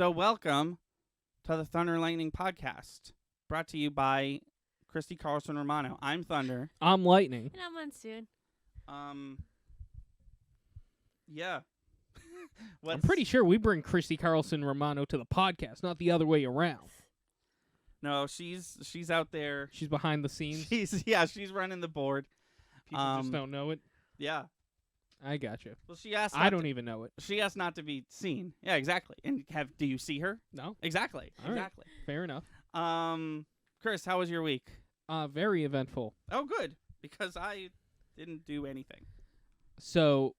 So welcome to the Thunder and Lightning podcast, brought to you by Christy Carlson Romano. I'm Thunder. I'm Lightning. And I'm Monsoon. Yeah. I'm pretty sure we bring Christy Carlson Romano to the podcast, not the other way around. No, she's out there. She's behind the scenes. She's running the board. People just don't know it. Yeah. I gotcha. Well, she asked. I don't even know it. She asked not to be seen. Yeah, exactly. And do you see her? No. Exactly. All exactly. Right. Fair enough. Chris, how was your week? Very eventful. Oh, good. Because I didn't do anything. So,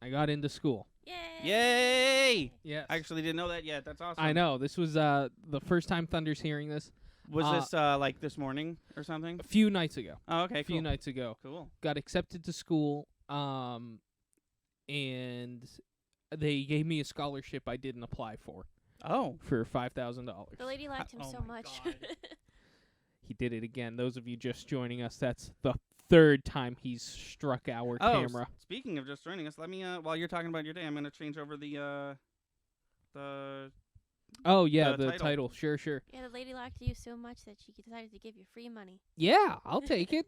I got into school. Yay! Yay! Yes. I actually didn't know that yet. That's awesome. I know. This was the first time Thunder's hearing this. Was this like this morning or something? A few nights ago. Oh, okay, A few nights ago. Cool. Got accepted to school, and they gave me a scholarship I didn't apply for. Oh. For $5,000. The lady liked him so much. He did it again. Those of you just joining us, that's the third time he's struck our camera. Speaking of just joining us, let me while you're talking about your day, I'm going to change over the Oh yeah, the title. title. Sure. Yeah, the lady liked you so much that she decided to give you free money. Yeah, I'll take it.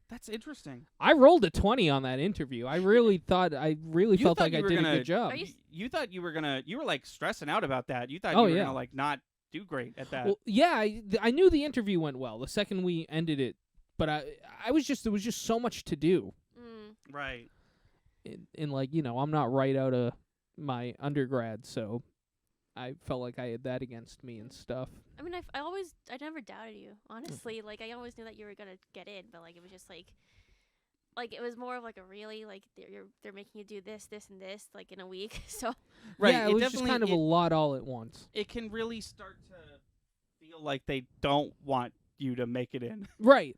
That's interesting. I rolled a 20 on that interview. I really felt like I did a good job. You thought you were like stressing out about that. You thought you were going to like not do great at that. Well, yeah, I knew the interview went well the second we ended it, but there was just so much to do. Right. And like, I'm not right out of my undergrad, so I felt like I had that against me and stuff. I mean, I never doubted you, honestly. Like, I always knew that you were gonna get in, but like, it was just like it was more of like a really like they're making you do this, and this like in a week. So right, yeah, it was just kind of a lot all at once. It can really start to feel like they don't want you to make it in. Right,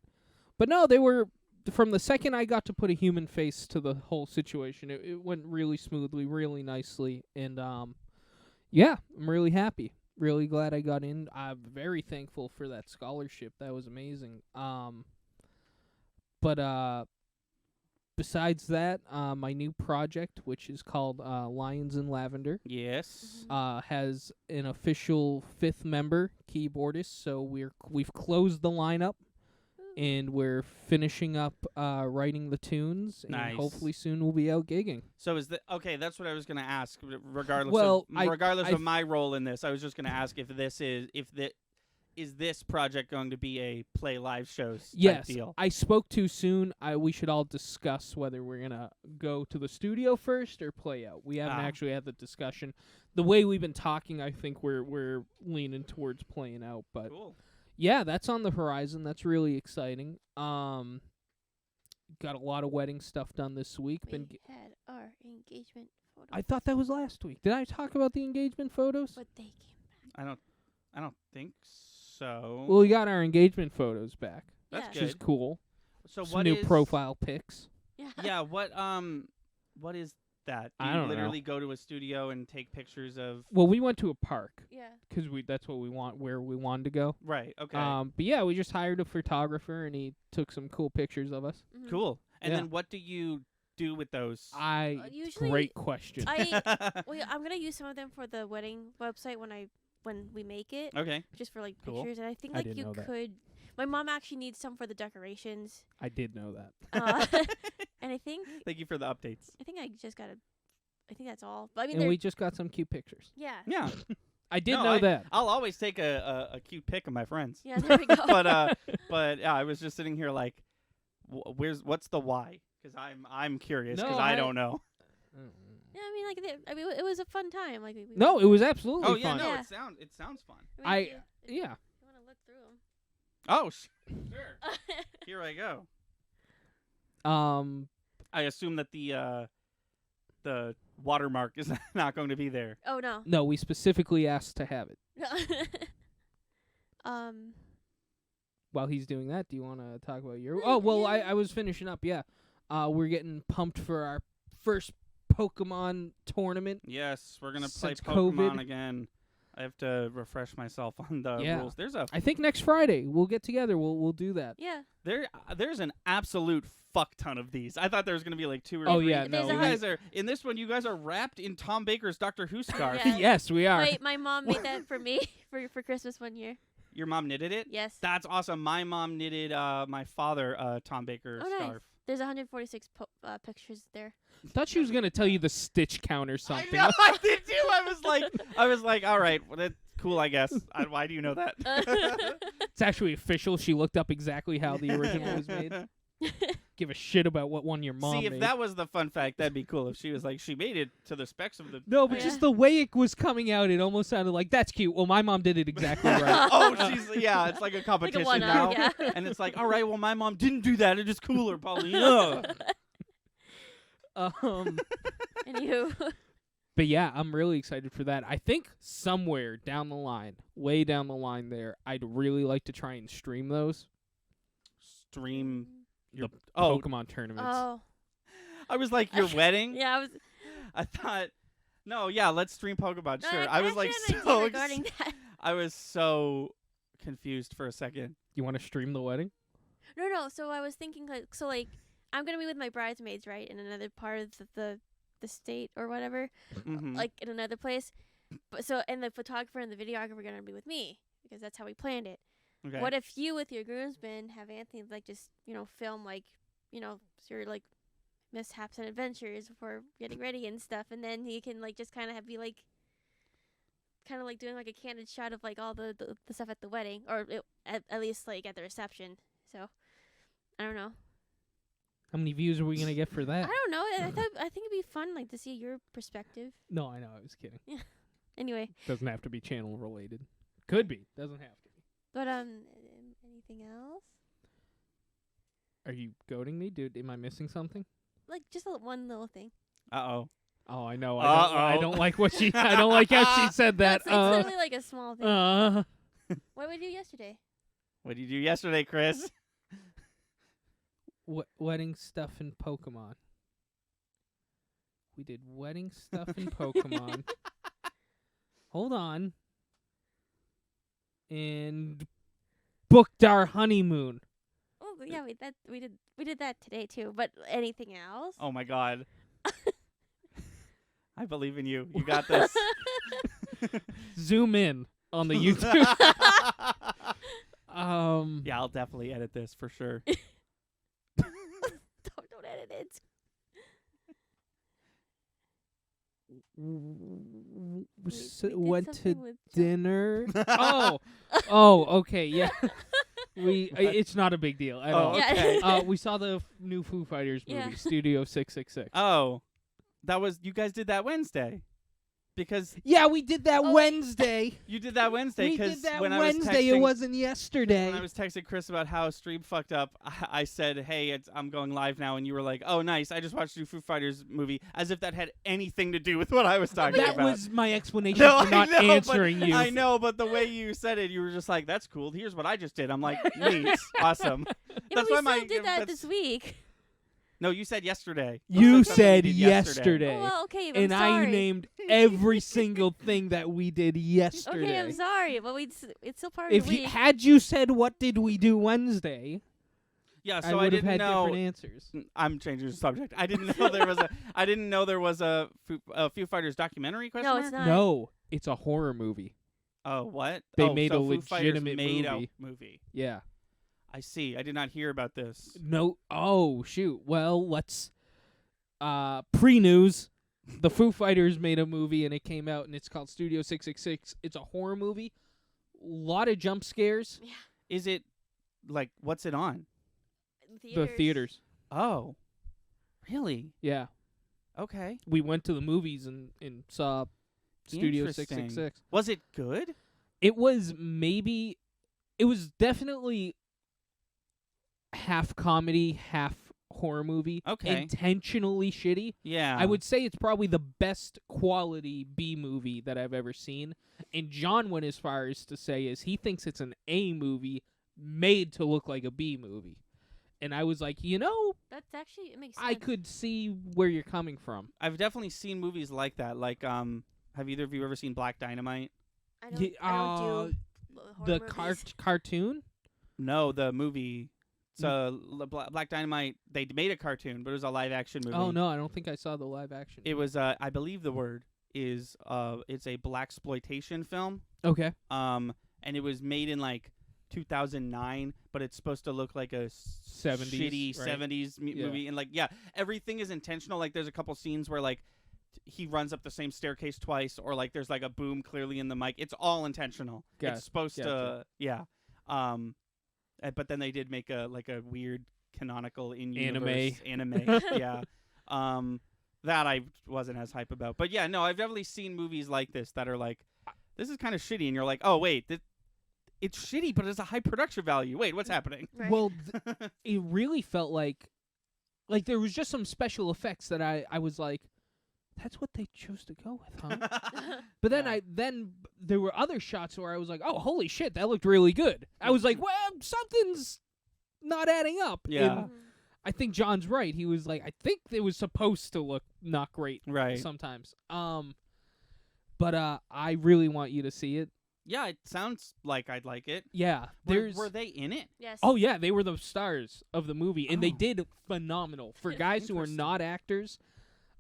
but no, they were. From the second I got to put a human face to the whole situation, it went really smoothly, really nicely, and yeah, I'm really happy. Really glad I got in. I'm very thankful for that scholarship. That was amazing. But besides that, my new project, which is called Lions in Lavender, Yes. has an official 5th member keyboardist. So we've closed the lineup. And we're finishing up writing the tunes, and hopefully soon we'll be out gigging. So is okay? That's what I was going to ask. Regardless of my role in this, I was just going to ask if this project going to be a play live shows type deal? I spoke too soon. We should all discuss whether we're gonna go to the studio first or play out. We haven't actually had the discussion. The way we've been talking, I think we're leaning towards playing out, but. Cool. Yeah, that's on the horizon. That's really exciting. Got a lot of wedding stuff done this week. We had our engagement photos. I thought that was last week. Did I talk about the engagement photos? But they came back. I don't think so. Well, we got our engagement photos back. That's Which is cool. So some new profile pics. Yeah. Yeah. What is that? Do I you don't literally know. go to a studio and take pictures of? Well, we went to a park. Yeah. Because that's what we want, where we wanted to go. Right. Okay. But yeah, we just hired a photographer, and he took some cool pictures of us. Mm-hmm. Cool. And then what do you do with those? Usually Great question. I'm gonna use some of them for the wedding website when we make it. Okay. Just for like Cool. pictures, and I think I like didn't you know that. could. My mom actually needs some for the decorations. I did know that. And I think Thank you for the updates. I think that's all. But I mean, And we just got some cute pictures. yeah. Yeah. I did know that. I'll always take a cute pic of my friends. Yeah, there we go. but yeah, I was just sitting here like, what's the why? Because I'm curious because I don't know. Yeah, I mean, like, it was a fun time. Like, No, it was absolutely Oh yeah, fun. no, Yeah. it sounds fun. I mean, Yeah. If you want to look through them. Oh sure. Here I go. I assume that the watermark is not going to be there. Oh no. No, we specifically asked to have it. While he's doing that, do you want to talk about your? Oh well, yeah. I was finishing up. Yeah, we're getting pumped for our first Pokemon tournament. Yes, we're gonna play Since Pokemon COVID. again. I have to refresh myself on the Yeah. rules. I think next Friday we'll get together. We'll do that. Yeah. There's an absolute fuck ton of these. I thought there was gonna be like 2 or 3. Oh yeah, There's no. a You hun- guys are in this one. You guys are wrapped in Tom Baker's Doctor Who scarf. Yeah. Yes, we are. My mom made that for me for Christmas one year. Your mom knitted it. Yes. That's awesome. My mom knitted my father Tom Baker Oh, nice. scarf. There's 146 pictures there. Thought she was gonna tell you the stitch count or something. I know, I did too. I was like, all right, well, that's cool, I guess. Why do you know that? It's actually official. She looked up exactly how the original was made. Give a shit about what one your mom See, if made. that was the fun fact, that'd be cool. If she was like, she made it to the specs of the. No, but Yeah. just the way it was coming out, it almost sounded like that's cute. Well, my mom did it exactly right. Oh, it's like a Like competition a now. one-up, yeah. And it's like, all right, well, my mom didn't do that. It is cooler, Paulina. Anywho. But yeah, I'm really excited for that. I think somewhere down the line, way down the line there, I'd really like to try and stream those Stream your the Pokemon tournaments. Oh. I was like, your wedding? Yeah, I was. I thought, no, yeah, let's stream Pokemon. No, Sure. I I was like actually had an so idea regarding that. I was so confused for a second. You want to stream the wedding? No. So I was thinking like I'm gonna be with my bridesmaids, right, in another part of the state or whatever, Mhm. like in another place. But and the photographer and the videographer are gonna be with me because that's how we planned it. Okay. What if you with your groomsmen have Anthony like just film like your like mishaps and adventures before getting ready and stuff, and then he can like just kind of be like doing like a candid shot of like all the stuff at the wedding, or at least like at the reception. So I don't know. How many views are we gonna get for I that? don't know. I think it'd be fun like to see your perspective. No, I know. I was kidding. Anyway, Doesn't have to be channel related. Could be. Doesn't have to be. but anything else? Are you goading me, dude? Am I missing something? Like just one little thing. Uh-oh. Oh, I know. Uh-oh. I don't like what she. I don't like how she said that. It's literally like a small thing. What did we do yesterday? What did you do yesterday, Chris? Wedding stuff in Pokemon. We did wedding stuff in Pokemon. Hold on. And booked our honeymoon. Oh yeah, we did that today too. But anything else? Oh my god. I believe in you. You got this. Zoom in on the YouTube. Yeah, I'll definitely edit this for sure. Don't edit it. We Went did to something with dinner. Oh, okay, yeah. It's not a big deal at all. Yeah. okay. We saw the new Foo Fighters movie, Yeah. Studio 666. Oh, you guys did that Wednesday. Because Yeah, we did that Oh, wait. Wednesday. you did that Wednesday. We 'cause did that when Wednesday. I was texting, It wasn't yesterday. When I was texting Chris about how stream fucked up, I said, hey, I'm going live now. And you were like, oh, nice. I just watched the Foo Fighters movie, as if that had anything to do with what I was talking That about. was my explanation No, for not I know, answering but you. I know, but the way you said it, you were just like, that's cool. Here's what I just did. I'm like, neat. Awesome. Yeah, That's but why we my- still did that that's- this week. No, you said yesterday. You That's something said did yesterday. Oh, well, okay, but And I'm I sorry. named every single thing that we did yesterday. Okay, I'm sorry, but it's still part If of the you week. had you said what did we do Wednesday, Yeah, I so I would have didn't had know. different answers. I'm changing the subject. I didn't know there was a. I didn't know there was a Foo Fighters documentary. Question No, mark? it's not. No, it's a horror movie. Oh, what? They Oh, made so a Foo Fighters legitimate made movie. A movie. Yeah. I see. I did not hear about this. No. Oh shoot. Well, let's. Pre-news. The Foo Fighters made a movie and it came out and it's called Studio 666. It's a horror movie. Lot of jump scares. Is it like what's it on? The theaters. Oh, really? Yeah. Okay. We went to the movies and saw Studio Interesting. 666. Was it good? It was definitely half comedy, half horror movie. Okay. Intentionally shitty. Yeah. I would say it's probably the best quality B movie that I've ever seen. And John went as far as to say is he thinks it's an A movie made to look like a B movie. And I was like, That's actually it makes sense. I could see where you're coming from. I've definitely seen movies like that. Like, have either of you ever seen Black Dynamite? I don't do horror the movies. cartoon. No, the movie. So Black Dynamite, they made a cartoon, but it was a live action movie. Oh no, I don't think I saw the live action. It was I believe the word is it's a blaxploitation film. Okay. And it was made in like 2009, but it's supposed to look like a 70s, shitty right? 70s Yeah. movie, and like everything is intentional. Like there's a couple scenes where like he runs up the same staircase twice, or like there's like a boom clearly in the mic. It's all intentional. It's supposed to but then they did make a weird canonical in-universe anime. Yeah. That I wasn't as hype about. But yeah, no, I've definitely seen movies like this that are like, this is kind of shitty, and you're like, oh wait, it's shitty, but it's a high production value. Wait, what's happening? Right. Well, it really felt like there was just some special effects that I was like, that's what they chose to go with, huh? But then Yeah. then there were other shots where I was like, oh, holy shit, that looked really good. I was like, well, something's not adding up. Yeah. And I think John's right. He was like, I think it was supposed to look not great Right. sometimes. But I really want you to see it. Yeah, it sounds like I'd like it. Yeah. Were they in it? Yes. Oh yeah, they were the stars of the movie, and they Oh. did phenomenal. For guys who are Interesting. not actors,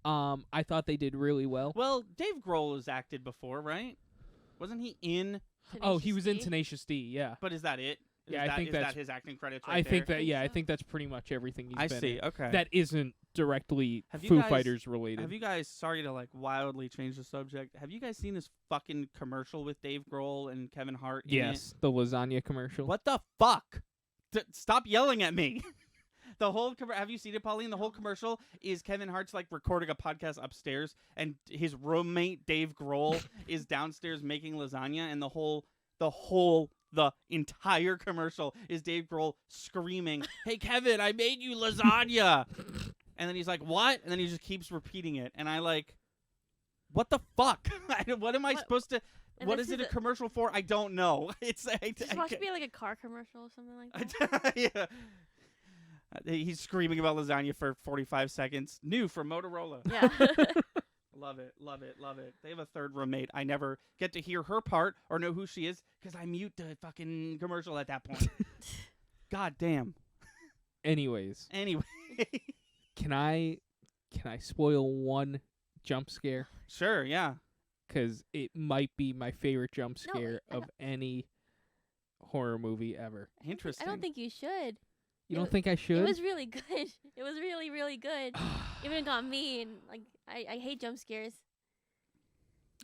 I thought they did really well. Well, Dave Grohl has acted before, right? Wasn't he in? Oh, he Tenacious was in D. Tenacious D, yeah. But is that it? Yeah, I think is that's- that his acting credits. Right I think there? that yeah, I so. think that's pretty much everything he's I been see. in. Okay. That isn't directly Have you Foo guys- Fighters related. Have you guys? Sorry to like wildly change the subject. Have you guys seen this fucking commercial with Dave Grohl and Kevin Hart? In Yes, the lasagna commercial. It? What the fuck? Stop yelling at me. The whole have you seen it, Pauline? The whole commercial is Kevin Hart's like recording a podcast upstairs, and his roommate Dave Grohl is downstairs making lasagna, and the entire commercial is Dave Grohl screaming, "Hey Kevin, I made you lasagna," and then he's like, "What?" And then he just keeps repeating it, and I like, what the fuck? What am I What- supposed to? And What this is it is a commercial for? I don't know. It's Just watch it be like a car commercial or something like that. yeah. He's screaming about lasagna for 45 seconds. New from Motorola. Yeah. Love it, love it, love it. They have a third roommate. I never get to hear her part or know who she is because I mute the fucking commercial at that point. God damn. Anyways, Anyway. can I spoil one jump scare? Sure, yeah. Because it might be my favorite jump No, scare I of don't- any horror movie ever. Interesting. I don't think you should. You It don't wa- think I should? It was really good. It was really, really good. Even it got me, and like I hate jump scares.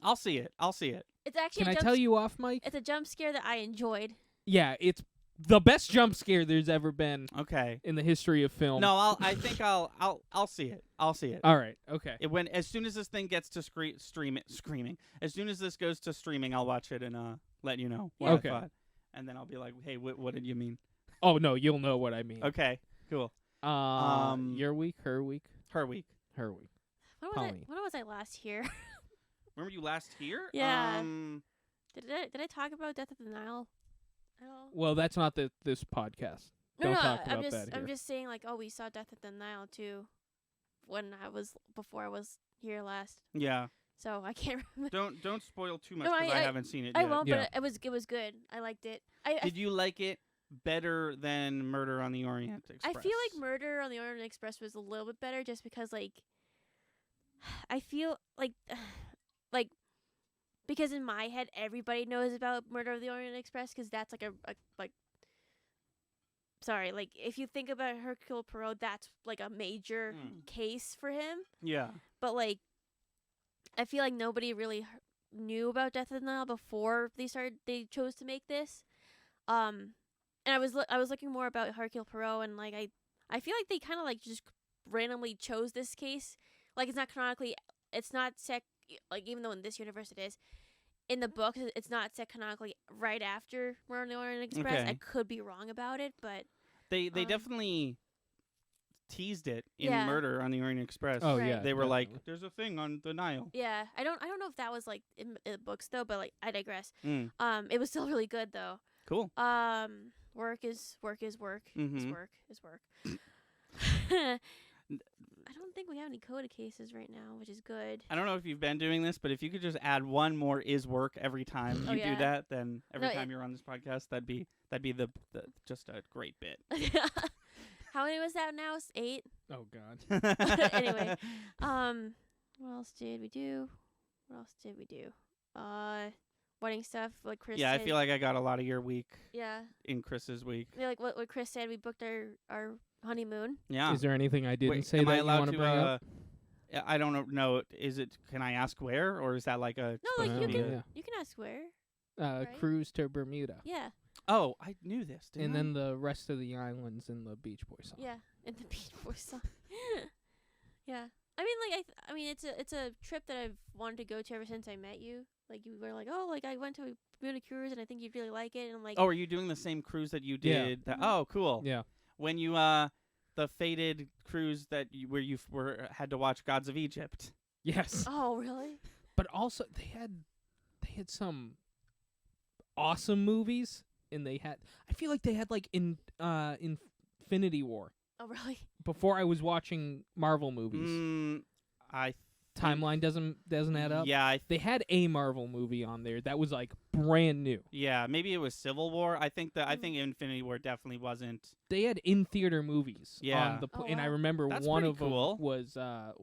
I'll see it. I'll see it. It's actually Can a I jump tell you off, Mike? It's a jump scare that I enjoyed. Yeah, it's the best jump scare there's ever been Okay. in the history of film. No, I think I'll see it. I'll see it. All right. Okay. As soon as this thing gets to screaming. As soon as this goes to streaming, I'll watch it and let you know what Okay. I thought. And then I'll be like, "Hey, what did you mean?" Oh no, you'll know what I mean. Okay, cool. Your week, her week, Her week. her week. When was I last here? Remember you last here? Yeah. Did I talk about Death of the Nile at all? Well, that's not this podcast. No, Don't talk I'm about just that here. I'm just saying like, oh, we saw Death of the Nile too, before I was here last. Yeah. So I can't remember. Don't spoil too much No, because I I- haven't seen it I yet. won't, Yeah. but it was good. I liked it. Did you like it better than Murder on the Orient Express? I feel like Murder on the Orient Express was a little bit better just because like I feel like because in my head everybody knows about Murder of the Orient Express because that's like like if you think about Hercule Poirot, that's like a major case for him. Yeah. But like I feel like nobody really knew about Death of the Nile before they chose to make this. And I was looking more about Hercule Poirot, and like I feel like they kind of like just randomly chose this case. Like it's not set like, even though in this universe it is. In the book, it's not set canonically right after Murder on the Orient Express. Okay. I could be wrong about it, but They definitely teased it in Yeah. Murder on the Orient Express. Oh Right. yeah. They were like, definitely. "There's a thing on the Nile." yeah, I don't know if that was like in the books though, but like I digress. Mm. It was still really good though. Cool. Work is work is work. Is Mhm. work is work. I don't think we have any Coda cases right now, which is good. I don't know if you've been doing this, but if you could just add one more is work every time Oh, you do yeah. that, then every No, time you're on this podcast, that'd be the just a great bit. How many was that now? 8? Oh God. Anyway, what else did we do? Wedding stuff, like Chris yeah, I said. feel like I got a lot of your week Yeah. in Chris's week. Yeah, like what Chris said, we booked our honeymoon. Yeah. Is there anything I didn't Wait, say am that I you allowed want to to? bring up? I don't know. Is it? Can I ask where, or is that like a? No, like Oh, you be can a- yeah. you can ask where. Right? Cruise to Bermuda. Yeah. Oh, I knew this. Didn't And I? then the rest of the islands in the Beach Boys song. Yeah. And the Beach Boys song. Yeah. I mean, like I mean, it's a trip that I've wanted to go to ever since I met you. Like you were like, oh, like I went to a Bermuda cruise and I think you'd really like it. And I'm like, Oh, are you doing the same cruise that you Yeah. did? Mhm. Oh, cool. Yeah. When you the fated cruise that where you had to watch Gods of Egypt. Yes. oh, really? But also they had some awesome movies, and I feel like they had like Infinity War Oh, really? before I was watching Marvel movies. I Timeline doesn't add up. Yeah, They had a Marvel movie on there that was like brand new. yeah, maybe it was Civil War. I think Mm. Infinity War definitely wasn't. They had in theater movies. Yeah. On the Oh, and I wow. remember That's one pretty of them cool. was a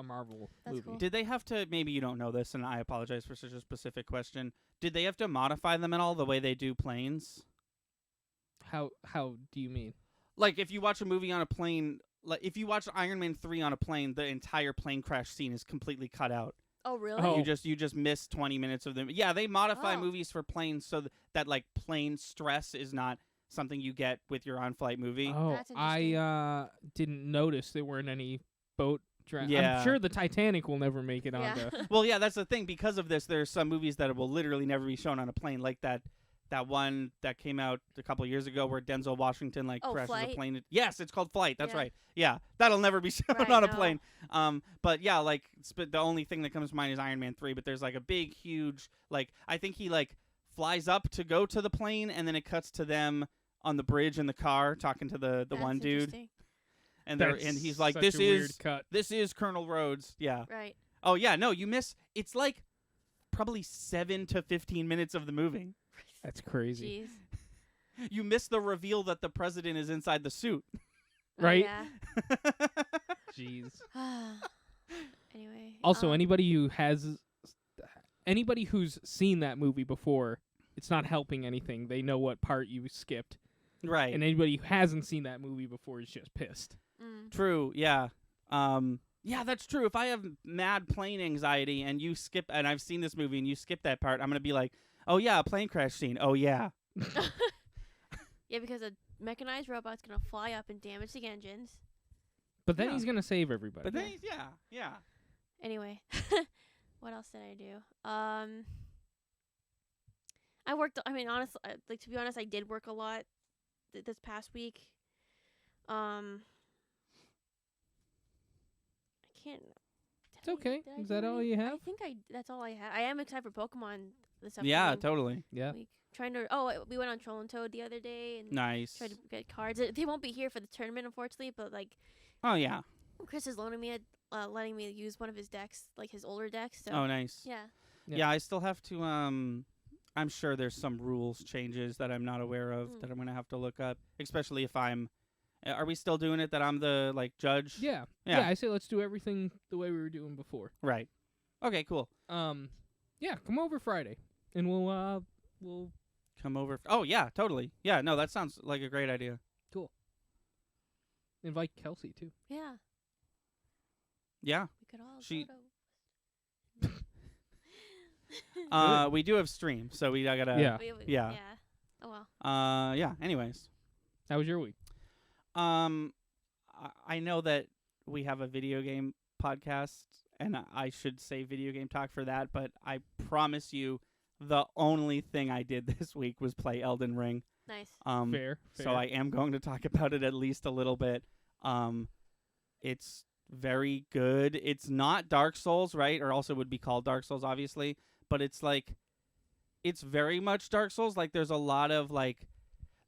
Marvel That's movie. cool. Did they have to? Maybe you don't know this, and I apologize for such a specific question. Did they have to modify them at all the way they do planes? How do you mean? Like if you watch a movie on a plane, like if you watch Iron Man 3 on a plane, the entire plane crash scene is completely cut out. Oh, really? Oh. You just miss 20 minutes of them. Yeah, they modify Oh. movies for planes so that like plane stress is not something you get with your on-flight movie. Oh, That's interesting. I didn't notice there weren't any boat. Yeah. I'm sure the Titanic will never make it Yeah. onto. Well, yeah, that's the thing. Because of this, there's some movies that will literally never be shown on a plane, like that one that came out a couple years ago where Denzel Washington Oh, crashes Flight? a plane. Yes, it's called Flight. That's Yeah. right. Yeah, that'll never be shown Right, on a no. plane. But yeah, but the only thing that comes to mind is Iron Man 3. But there's like a big, huge I think he flies up to go to the plane, and then it cuts to them on the bridge in the car talking to the That's one dude, interesting. and That's and he's like, such "This a weird is cut. this is Colonel Rhodes." Yeah. Right. Oh yeah, no, you miss. It's like probably 7 to 15 minutes of the movie. That's crazy. Jeez. You miss the reveal that the president is inside the suit. Oh, Right? yeah. Jeez. Anyway. Also, anybody who's seen that movie before, it's not helping anything. They know what part you skipped, Right. and anybody who hasn't seen that movie before is just pissed. True. Yeah. Yeah, that's true. If I have mad plane anxiety and you skip, and I've seen this movie and you skip that part, I'm gonna be like, "Oh yeah, a plane crash scene. Oh yeah." Yeah, because a mechanized robot's gonna fly up and damage the engines. But then Yeah. he's gonna save everybody. But then, yeah. Anyway, what else did I do? I worked. I mean, honestly, to be honest, I did work a lot this past week. I can't. It's okay. Did I Is do that all any- you I have? think that's all I have. I am excited for Pokemon this afternoon. Yeah, totally. Yeah. Week. Trying to. We went on Troll and Toad the other day and Nice. tried to get cards. They won't be here for the tournament, unfortunately. But Oh yeah. Chris is loaning me, letting me use one of his decks, like his older decks. So Oh nice. yeah. Yeah. Yeah, I still have to. I'm sure there's some rules changes that I'm not aware of that I'm gonna have to look up, especially if I'm. Are we still doing it that I'm the judge? Yeah. Yeah. Yeah. I say let's do everything the way we were doing before. Right. Okay. Cool. Yeah. Come over Friday, and we'll Come over. Oh yeah, totally. Yeah. No, that sounds like a great idea. invite Kelsey too. Yeah. Yeah. We could all. She- go to- We do have stream, so we gotta. Yeah. Yeah. Yeah. Oh well. Yeah. Anyways. How was your week? I know that we have a video game podcast, and I should say video game talk for that, but I promise you, the only thing I did this week was play Elden Ring. Nice. Fair. So I am going to talk about it at least a little bit. It's very good. It's not Dark Souls, right? Or also would be called Dark Souls, obviously. But it's very much Dark Souls. Like, there's a lot of,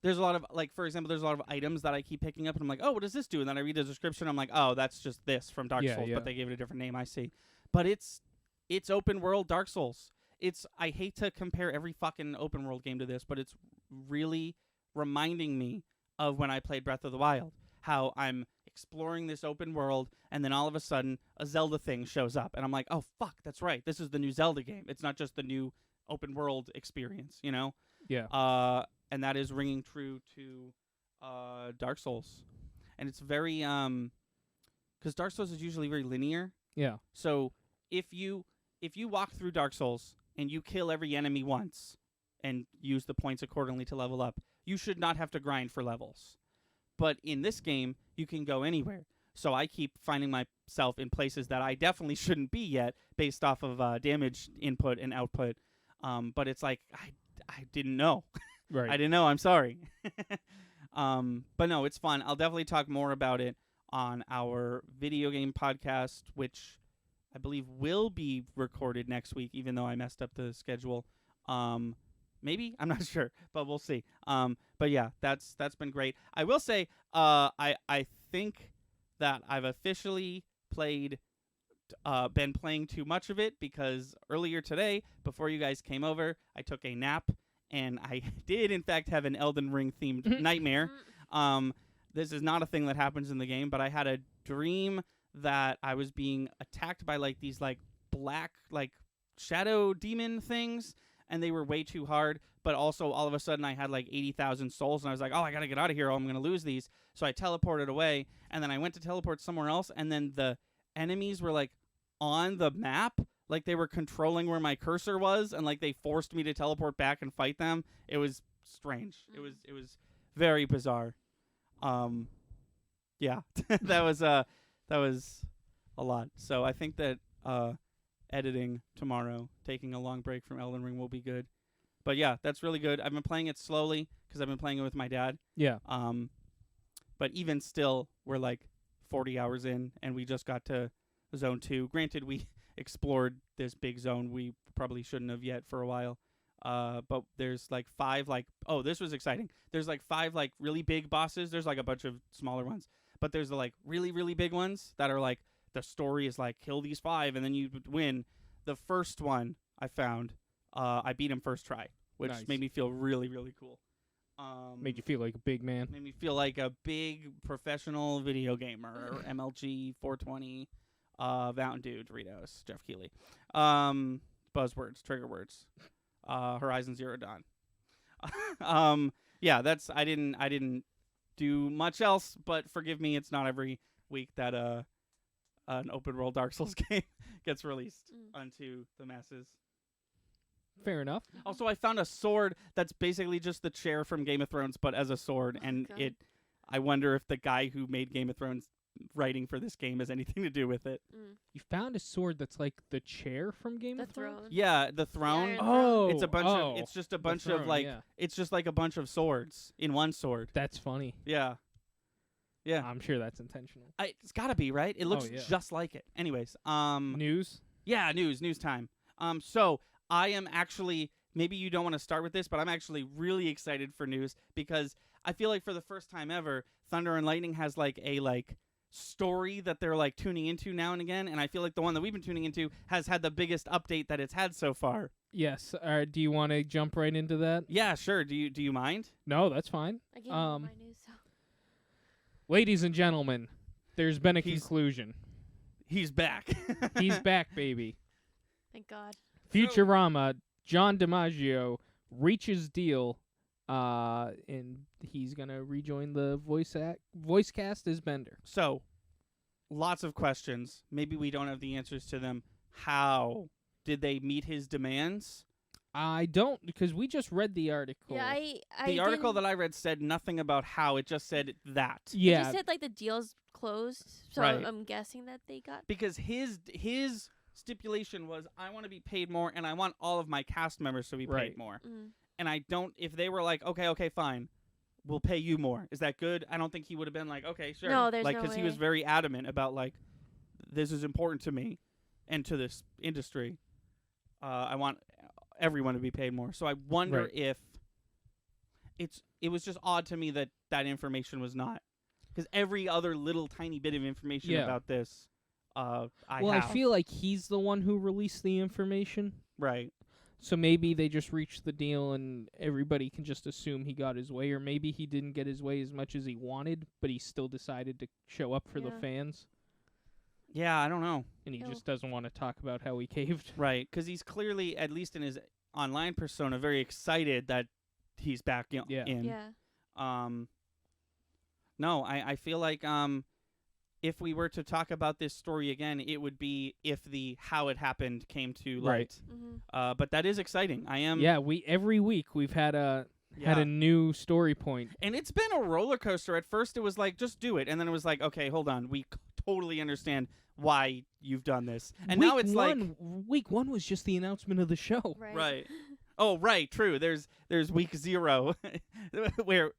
there's a lot of, like, for example, there's a lot of items that I keep picking up, and I'm like, oh, what does this do? And then I read the description, I'm like, oh, that's just this from Dark Yeah, Souls, yeah. but they gave it a different name, I see. But it's open world Dark Souls. I hate to compare every fucking open world game to this, but it's really reminding me of when I played Breath of the Wild, how I'm exploring this open world, and then all of a sudden a Zelda thing shows up, and I'm like, oh, fuck, that's right. This is the new Zelda game. It's not just the new open world experience, you know? Yeah. And that is ringing true to Dark Souls. And it's very, because Dark Souls is usually very linear. Yeah. So if you walk through Dark Souls and you kill every enemy once and use the points accordingly to level up, you should not have to grind for levels. But in this game, you can go anywhere. So I keep finding myself in places that I definitely shouldn't be yet based off of damage input and output. But it's like, I didn't know. Right. I didn't know. I'm sorry. But no, it's fun. I'll definitely talk more about it on our video game podcast, which I believe will be recorded next week, even though I messed up the schedule. Maybe, I'm not sure, but we'll see. But yeah, that's been great. I will say, I think that I've officially been playing too much of it, because earlier today, before you guys came over, I took a nap, and I did in fact have an Elden Ring themed nightmare. This is not a thing that happens in the game, but I had a dream that I was being attacked by like these like black like shadow demon things, and they were way too hard, but also all of a sudden I had like 80,000 souls, and I was like, oh, I gotta get out of here or I'm gonna lose these. So I teleported away, and then I went to teleport somewhere else, and then the enemies were like on the map, like they were controlling where my cursor was, and like they forced me to teleport back and fight them. It was strange. It was very bizarre. Yeah, that was a lot. So I think that editing tomorrow, taking a long break from Elden Ring, will be good. But yeah, that's really good. I've been playing it slowly because I've been playing it with my dad. Yeah. But even still, we're like 40 hours in, and we just got to Zone 2. Granted, we explored this big zone we probably shouldn't have yet for a while. But there's like 5 like, oh, this was exciting. There's like 5 like really big bosses. There's like a bunch of smaller ones, but there's the like really, really big ones that are like, the story is like, kill these 5 and then you win. The first one I found, I beat him first try, which Nice. made me feel really, really cool. Made you feel like a big man. Made me feel like a big professional video gamer. MLG 420, Mountain Dew, Doritos, Jeff Keighley. Buzzwords, trigger words. Horizon Zero Dawn. Yeah, that's I didn't do much else, but forgive me, it's not every week that an open world Dark Souls game gets released onto the masses. Fair enough. Also, I found a sword that's basically just the chair from Game of Thrones, but as a sword, and God. I wonder if the guy who made Game of Thrones writing for this game has anything to do with it. You found a sword that's like the chair from Game The of Thrones? throne. Yeah, the throne. Iron Oh, It's a bunch oh, of. It's just a the bunch throne, of like. yeah. It's just like a bunch of swords in one sword. That's funny. Yeah. Yeah. I'm sure that's intentional. It's gotta be, right? It looks yeah. just like it. Anyways, News? yeah, news time. So I am actually, maybe you don't want to start with this, but I'm actually really excited for news, because I feel like for the first time ever, Thunder and Lightning has like a story that they're like tuning into now and again, and I feel like the one that we've been tuning into has had the biggest update that it's had so far. Yes. Do you want to jump right into that? Yeah, sure. Do you mind? No, that's fine. I gave you my news. So. Ladies and gentlemen, there's been a He's- conclusion. He's back. He's back, baby. Thank God. Futurama, John DiMaggio reaches deal, and he's gonna rejoin the voice cast as Bender. So, lots of questions. Maybe we don't have the answers to them. How did they meet his demands? I don't, because we just read the article. Yeah, I The article didn't- that I read said nothing about how. It just said that. It Yeah, just said like the deal's closed, so Right. I'm guessing that they got. Because his stipulation was, I want to be paid more, and I want all of my cast members to be paid Right. more. Mm. And I don't, if they were like, okay, fine, we'll pay you more. Is that good? I don't think he would have been like, okay, sure. No, there's like, no because he was way. very adamant about like, this is important to me and to this industry. I want everyone to be paid more. So I wonder Right. if, it was just odd to me that information was not, because every other little tiny bit of information about this, I feel like he's the one who released the information. Right. So maybe they just reached the deal and everybody can just assume he got his way, or maybe he didn't get his way as much as he wanted, but he still decided to show up for the fans. Yeah, I don't know. And he just doesn't want to talk about how he caved. Right, because he's clearly, at least in his online persona, very excited that he's back in. Yeah. No, I feel like if we were to talk about this story again, it would be if the how it happened came to light. Mm-hmm. But that is exciting. I am. Yeah, every week we've had a new story point. And it's been a roller coaster. At first it was like, just do it. And then it was like, okay, hold on. We totally understand why you've done this. And now it's week 1 was just the announcement of the show. Right. Oh, right, true. There's week 0 where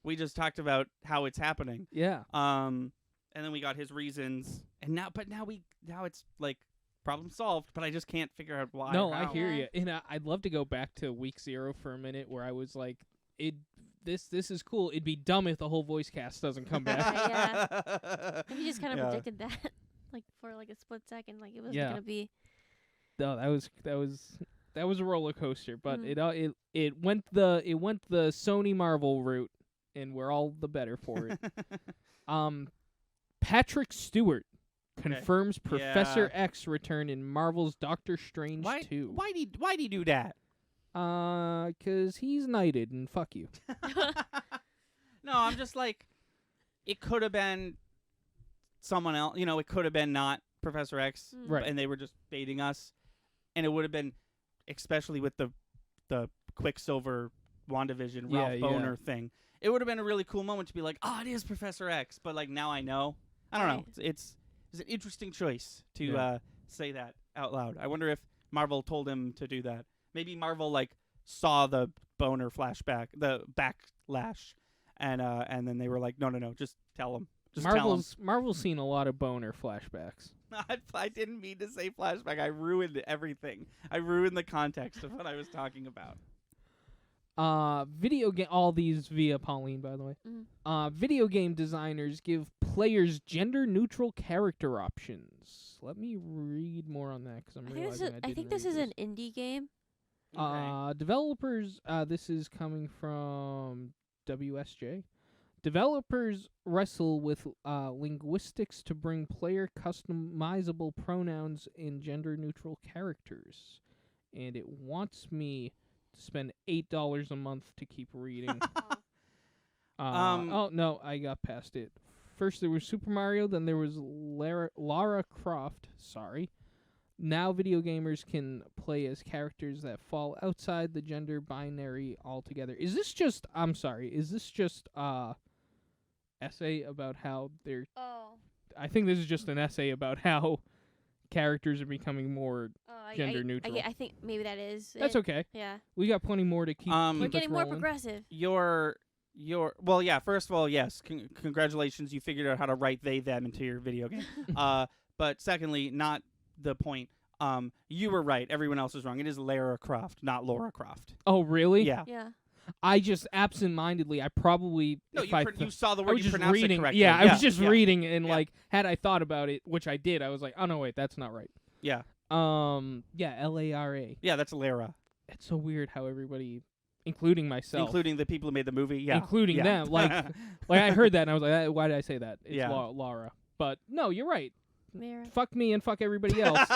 we just talked about how it's happening. Yeah. And then we got his reasons, and now it's like problem solved, but I just can't figure out why. No, I hear you. And I'd love to go back to week 0 for a minute, where I was like, this is cool. It'd be dumb if the whole voice cast doesn't come back. Yeah. You just kind of predicted that, like for like a split second, like it wasn't gonna be. No, that was a roller coaster, but it went the Sony Marvel route, and we're all the better for it. Patrick Stewart confirms Professor X return in Marvel's Doctor Strange 2. Why'd he do that? 'Cause he's knighted, and fuck you. No, I'm just like, it could have been someone else. You know, it could have been not Professor X, right? And they were just baiting us, and it would have been, especially with the Quicksilver WandaVision Ralph Boner thing. It would have been a really cool moment to be like, oh, it is Professor X, but like now I know. I don't know. It's an interesting choice to say that out loud. I wonder if Marvel told him to do that. Maybe Marvel like saw the Boner flashback, the backlash, and then they were like, no, just tell him. Marvel's seen a lot of Boner flashbacks. I didn't mean to say flashback. I ruined everything. I ruined the context of what I was talking about. Video game. All these via Pauline, by the way. Video game designers give players gender-neutral character options. Let me read more on that, because I think this is an indie game. Developers. This is coming from WSJ. Developers wrestle with linguistics to bring player customizable pronouns in gender-neutral characters, and it wants me to spend $8 a month to keep reading. Oh no, I got past it. First there was Super Mario, then there was Lara Croft. Sorry. Now video gamers can play as characters that fall outside the gender binary altogether. Is this just essay about how they're... Oh. I think this is just an essay about how characters are becoming more gender neutral. I think maybe that is. That's okay. Yeah. We got plenty more to keep. We're getting more progressive. Well, yeah. First of all, yes, congratulations, you figured out how to write they them into your video game. But secondly, not the point. You were right. Everyone else is wrong. It is Lara Croft, not Laura Croft. Oh, really? Yeah. Yeah. I just absentmindedly, I probably... No, you saw the word, you pronounced reading, it correctly. Yeah, I was just reading, and like, had I thought about it, which I did, I was like, oh no, wait, that's not right. Yeah. Lara. Yeah, that's Lara. It's so weird how everybody, including myself... Including the people who made the movie, yeah. Including them. Like I heard that, and I was like, why did I say that? It's Lara. But, no, you're right. Mara. Fuck me and fuck everybody else.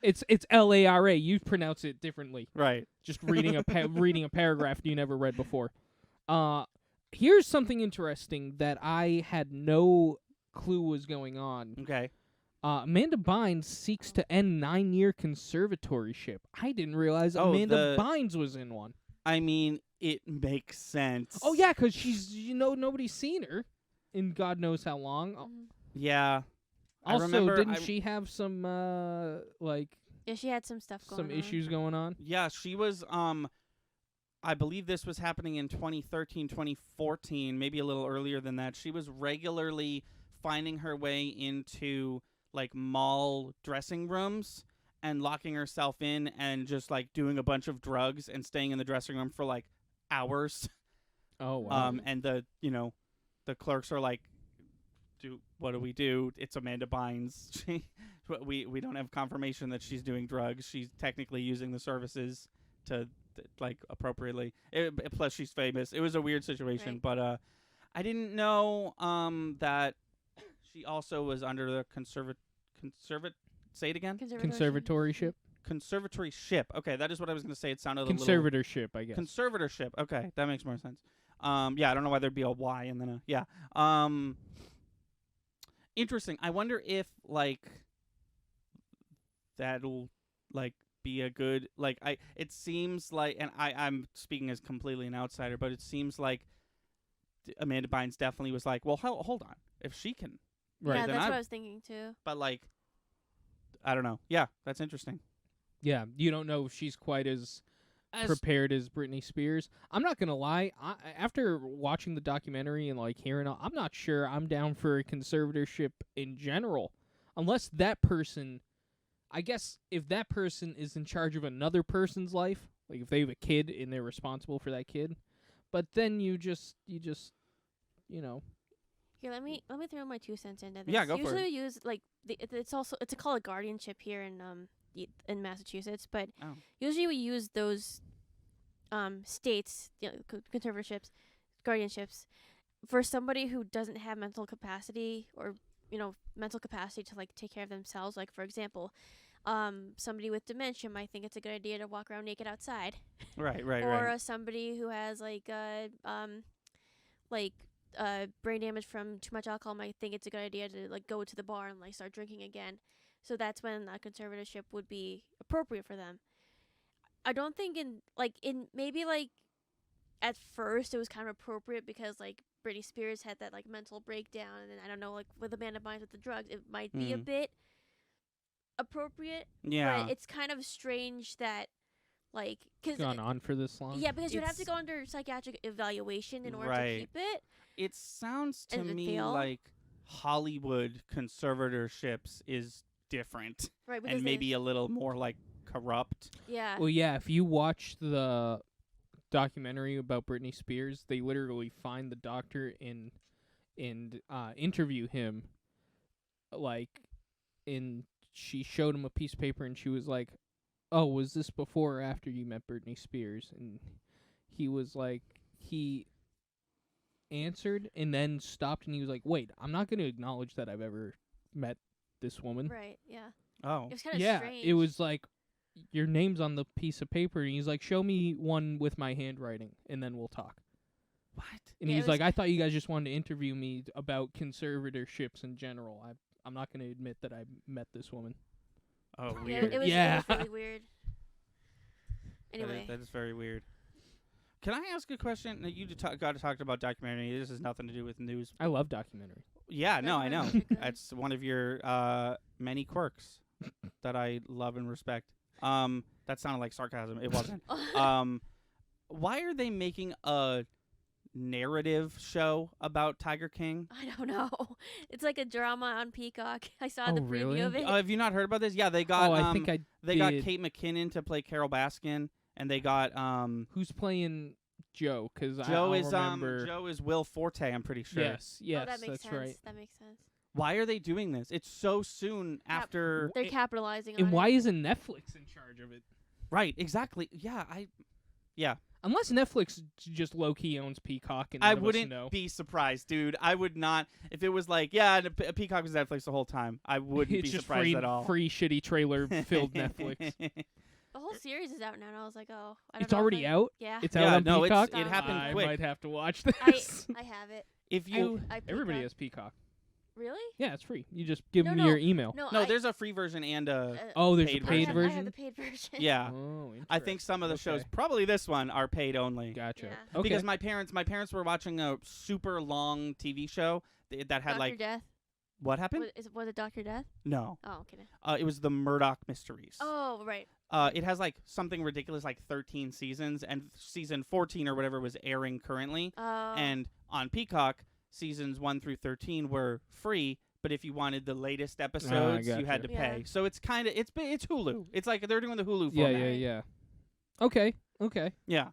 It's Lara. You pronounce it differently. Right. Just reading a paragraph you never read before. Here's something interesting that I had no clue was going on. Okay. Amanda Bynes seeks to end 9-year conservatorship. I didn't realize Amanda Bynes was in one. I mean, it makes sense. Oh yeah, because she's nobody's seen her in God knows how long. Yeah. Also, didn't she have some Yeah, she had some stuff going on. Some issues going on? Yeah, she was I believe this was happening in 2013, 2014, maybe a little earlier than that. She was regularly finding her way into like mall dressing rooms and locking herself in and just like doing a bunch of drugs and staying in the dressing room for like hours Oh wow. And the clerks are like, what do we do? It's Amanda Bynes. We don't have confirmation that she's doing drugs. She's technically using the services to like appropriately. Plus she's famous. It was a weird situation, Right. but I didn't know that she also was under the say it again. Conservatorship. Conservatorship. Okay, that is what I was going to say. It sounded a little Conservatorship, I guess. Conservatorship. Okay, that makes more sense. Yeah, I don't know why there'd be a Y and then a yeah. Interesting. I wonder if like that'll like be a good it seems like, and I'm speaking as completely an outsider, but it seems like Amanda Bynes definitely was like, well, hold on, if she can, Right. Yeah, then that's what I was thinking too. but like, I don't know. Yeah, that's interesting. Yeah, you don't know if she's quite as prepared as Britney Spears. I'm not gonna lie. After watching the documentary and like hearing, I'm not sure I'm down for a conservatorship in general, unless that person. I guess if that person is in charge of another person's life, like if they have a kid and they're responsible for that kid, but then you just Here, let me throw my 2 cents into this. Yeah, go for Usually it. we use like it's called a guardianship here in Massachusetts, but Oh. usually we use those states, conservatorships, guardianships for somebody who doesn't have mental capacity or mental capacity to like take care of themselves. Like for example, somebody with dementia might think it's a good idea to walk around naked outside. Right. Or somebody who has brain damage from too much alcohol might think it's a good idea to like go to the bar and like start drinking again. So that's when a conservatorship would be appropriate for them. I don't think maybe at first it was kind of appropriate because like Britney Spears had that like mental breakdown, and then I don't know, like with Amanda Bynes with the drugs, it might be a bit appropriate. Yeah. But it's kind of strange that like it's gone on for this long. yeah, because you'd have to It's- go under psychiatric evaluation in order Right. to keep it. It sounds to And it me fail? like Hollywood conservatorships is different Right, because and maybe a little more like corrupt. yeah. Well, yeah. If you watch the documentary about Britney Spears, they literally find the doctor and interview him. And she showed him a piece of paper, and she was like, "Oh, was this before or after you met Britney Spears?" And he was like, he answered and then stopped, and he was like, "Wait, I'm not going to acknowledge that I've ever met this woman." Right, yeah. Oh. It was kind of Yeah, strange. it was like, your name's on the piece of paper, and he's like, "Show me one with my handwriting, and then we'll talk." What? And Yeah, he's it was- like, "I thought you guys just wanted to interview me about conservatorships in general. I'm not going to admit that I met this woman." Oh, Yeah, weird. it was Yeah. really weird. Anyway. That is very weird. Can I ask a question? Now, you got to talk about documentary. This has nothing to do with news. I love documentaries. Yeah, no, I know. Documentaries are good. That's one of your many quirks that I love and respect. That sounded like sarcasm. It wasn't. Why are they making a narrative show about Tiger King? I don't know. It's like a drama on Peacock. I saw Oh, the preview really? of it. Have you not heard about this? Yeah, they got. I think I they got did. Kate McKinnon to play Carol Baskin, and they got Who's playing Joe? Because Joe I is remember. Joe is Will Forte. I'm pretty sure. Yes, Oh, that makes that's sense. right. That makes sense. Why are they doing this? It's so soon after. They're capitalizing on And why it. isn't Netflix in charge of it? Right. Exactly. Yeah. Unless Netflix just low key owns Peacock, and I none of us wouldn't know. be surprised, dude. I would not. If it was like, yeah, Peacock was Netflix the whole time, I wouldn't It's be just surprised free, at all. free shitty trailer filled Netflix. The whole series is out now, and I was like, oh, I don't It's know if already I- out. Yeah. It's Yeah, out on no, Peacock. it happened I quick. might have to watch I this. I have it. If you I Everybody Peacock. has Peacock. Really? Yeah, it's free. You just give No, them no. your email. no, there's a free version and a Oh, there's paid a I paid have, version. I have the paid version. yeah. Oh, I think some of the shows, Okay. probably this one, are paid only. Gotcha. Yeah. Okay. Because my parents were watching a super long TV show that had Dr. like Death. what happened? Was it Dr. Death? No, Oh, I'm kidding. it was the Murdoch Mysteries. Oh, right. It has like something ridiculous like 13 seasons, and season 14 or whatever was airing currently. And on Peacock, seasons 1 through 13 were free, but if you wanted the latest episodes, you had to gotcha. pay. Yeah. So it's kind of it's Hulu. It's like they're doing the Hulu yeah, format. yeah, yeah. Okay. Yeah.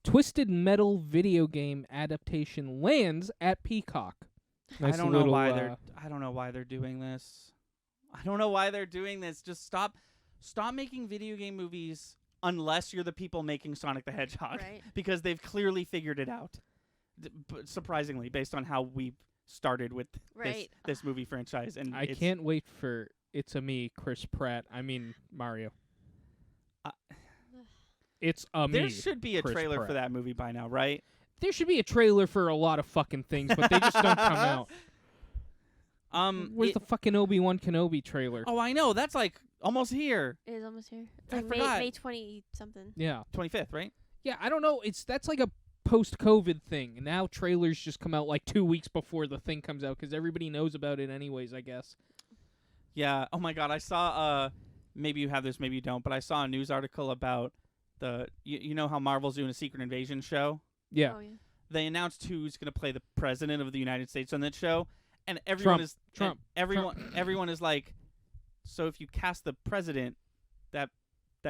Twisted Metal video game adaptation lands at Peacock. Nice I don't little, know why they're doing this. I don't know why they're doing this. Just stop making video game movies unless you're the people making Sonic the Hedgehog, Right. because they've clearly figured it out. Surprisingly, based on how we started with Right. this movie franchise, and I can't wait for It's a Me, Chris Pratt. I mean Mario. It's a me. There should be a Chris trailer Pratt. for that movie by now, right? There should be a trailer for a lot of fucking things, but they just don't come out. Where's the fucking Obi-Wan Kenobi trailer? Oh, I know. That's like almost here. It is almost here. It's I like forgot. May 20 something. Yeah. 25th, right? Yeah, I don't know. That's like a post-COVID thing. And now trailers just come out like 2 weeks before the thing comes out because everybody knows about it anyways, I guess. Yeah. Oh my God. I saw. Maybe you have this, maybe you don't. But I saw a news article about you know how Marvel's doing a Secret Invasion show. Yeah. Oh, yeah. They announced who's going to play the president of the United States on that show, and everyone everyone is like, so if you cast the president, that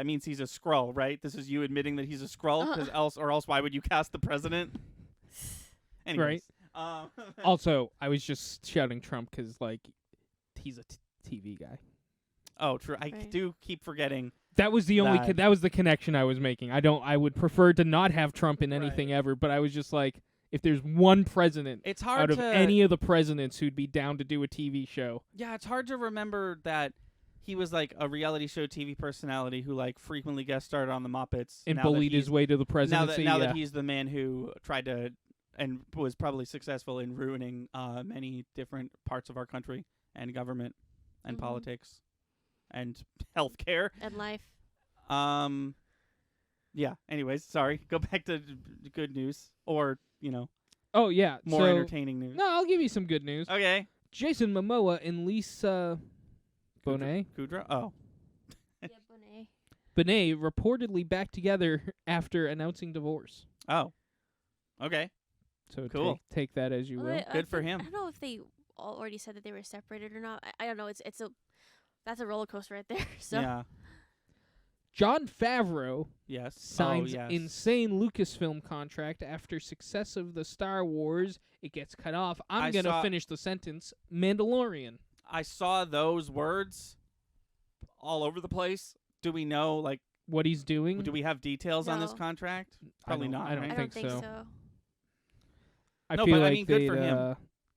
means he's a Skrull, right? This is you admitting that he's a Skrull, because else why would you cast the president? Anyways, Right. Also, I was just shouting Trump because like he's a TV guy. Oh, true. I Right. do keep forgetting. That was the only That- that was the connection I was making. I would prefer to not have Trump in anything Right. ever, but I was just like, if there's one president It's hard out of to any of the presidents who'd be down to do a TV show. Yeah, it's hard to remember that he was like a reality show TV personality who like frequently guest starred on the Muppets And now that bullied his he's- way to the Now presidency. that he's the man who tried to and was probably successful in ruining many different parts of our country and government and Mhm. politics and healthcare. And life. Yeah. Anyways, sorry. Go back to good news or Oh yeah, more so, entertaining news. No, I'll give you some good news. Okay. Jason Momoa and Lisa Bonet Kudrow. Oh. Yeah, Bonet. Bonet reportedly back together after announcing divorce. Oh. Okay. So Cool. take that as you Well, will. I Good for think- him. I don't know if they already said that they were separated or not. I don't know. That's a roller coaster right there. So Yeah. John Favreau Yes. signs yes. insane Lucasfilm contract after success of the Star Wars. It gets cut off. I'm I gonna saw- finish the sentence. Mandalorian. I saw those words all over the place. Do we know, like, What he's doing? do we have details on this No. contract? I Probably don't- not. I don't right? I think don't think so. so. I No, feel but I like mean, good for they'd, him.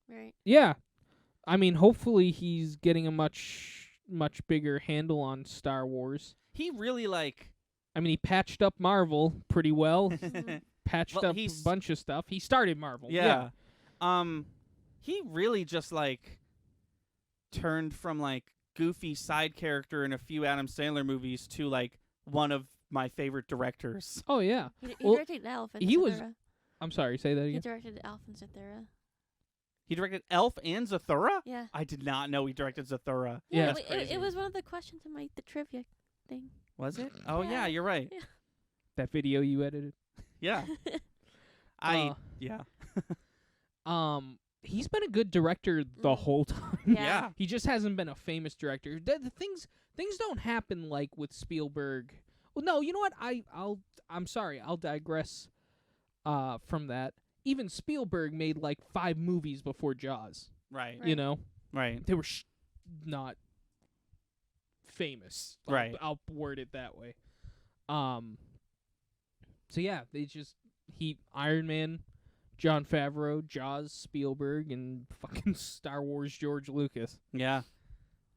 Right. Yeah, I mean, hopefully he's getting a much bigger handle on Star Wars. He really like. I mean, he patched up Marvel pretty well. Mhm. Patched Well, up a he's- bunch of stuff. He started Marvel. Yeah. He really just like turned from like goofy side character in a few Adam Sandler movies to like one of my favorite directors. Oh yeah. He Well, directed Elf and he was- Zathura. I'm sorry. Say that He again. directed Elf and Zathura. He directed Elf and Zathura? Yeah. I did not know he directed Zathura. Yeah. That's It crazy. was one of the questions in the trivia thing. Was it? Oh yeah, Yeah. you're right. That video you edited. Yeah. Yeah. He's been a good director the Mm. whole time. Yeah. He just hasn't been a famous director. The things don't happen like with Spielberg. Well, no, you know what? I'm sorry. I'll digress from that. Even Spielberg made like 5 movies before Jaws. Right. You know, Right. they were not famous. Right. I'll word it that way. So yeah, Iron Man, Jon Favreau, Jaws, Spielberg, and fucking Star Wars George Lucas. Yeah.